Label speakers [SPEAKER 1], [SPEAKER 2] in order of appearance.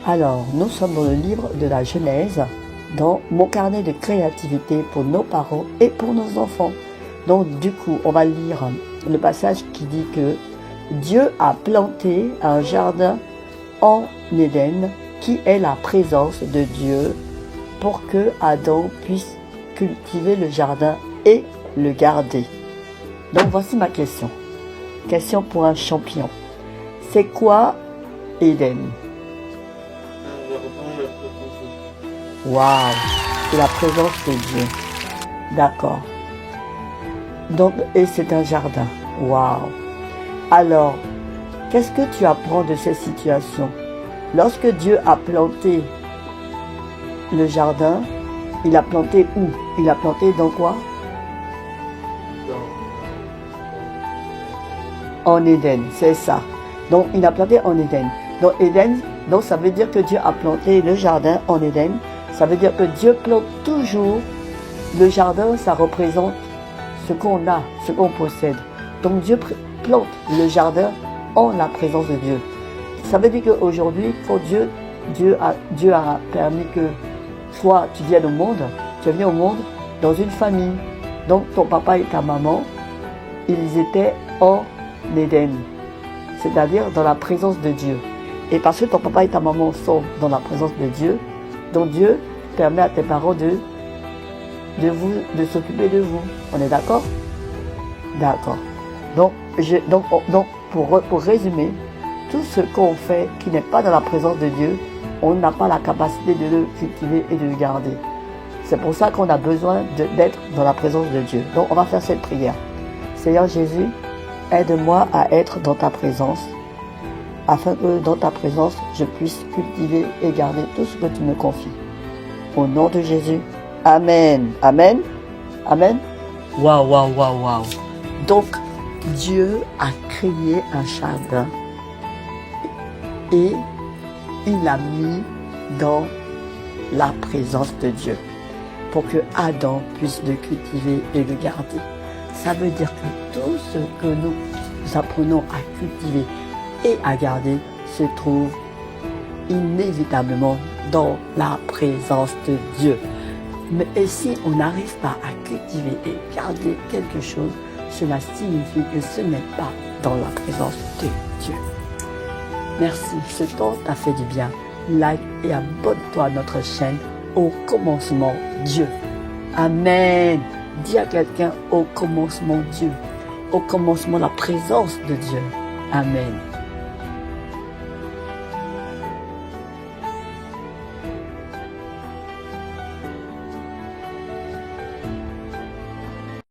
[SPEAKER 1] Alors, nous sommes dans le livre de la Genèse, dans mon carnet de créativité pour nos parents et pour nos enfants. Donc, du coup, on va lire le passage qui dit que Dieu a planté un jardin en Éden, qui est la présence de Dieu, pour que Adam puisse cultiver le jardin et le garder. Donc, voici ma question. Question pour un champion. C'est quoi Éden? Waouh, c'est la présence de Dieu. D'accord. Donc, et c'est un jardin. Waouh. Alors, qu'est-ce que tu apprends de ces situations? Lorsque Dieu a planté le jardin, il a planté où? Il a planté dans quoi? En Éden, c'est ça. Donc, il a planté en Éden. Donc, Éden, donc ça veut dire que Dieu a planté le jardin en Éden. Ça veut dire que Dieu plante toujours. Le jardin, ça représente ce qu'on a, ce qu'on possède. Donc, Dieu plante le jardin en la présence de Dieu. Ça veut dire qu'aujourd'hui, quand Dieu a permis que toi, tu viennes au monde, tu viens au monde dans une famille. Donc, ton papa et ta maman, ils étaient en Éden, c'est-à-dire dans la présence de Dieu. Et parce que ton papa et ta maman sont dans la présence de Dieu, donc Dieu permet à tes parents de s'occuper de vous. On est d'accord? D'accord. Donc, pour résumer, tout ce qu'on fait qui n'est pas dans la présence de Dieu, on n'a pas la capacité de le cultiver et de le garder. C'est pour ça qu'on a besoin d'être dans la présence de Dieu. Donc, on va faire cette prière. Seigneur Jésus, aide-moi à être dans ta présence, afin que dans ta présence, je puisse cultiver et garder tout ce que tu me confies. Au nom de Jésus, Amen. Amen. Amen. Waouh, waouh, waouh, waouh. Donc, Dieu a créé un jardin et il l'a mis dans la présence de Dieu pour que Adam puisse le cultiver et le garder. Ça veut dire que tout ce que nous apprenons à cultiver et à garder se trouve inévitablement dans la présence de Dieu. Mais et si on n'arrive pas à cultiver et garder quelque chose, cela signifie que ce n'est pas dans la présence de Dieu. Merci, ce temps t'a fait du bien. Like et abonne-toi à notre chaîne. Au commencement, Dieu. Amen. Dis à quelqu'un, au commencement, Dieu. Au commencement, la présence de Dieu. Amen.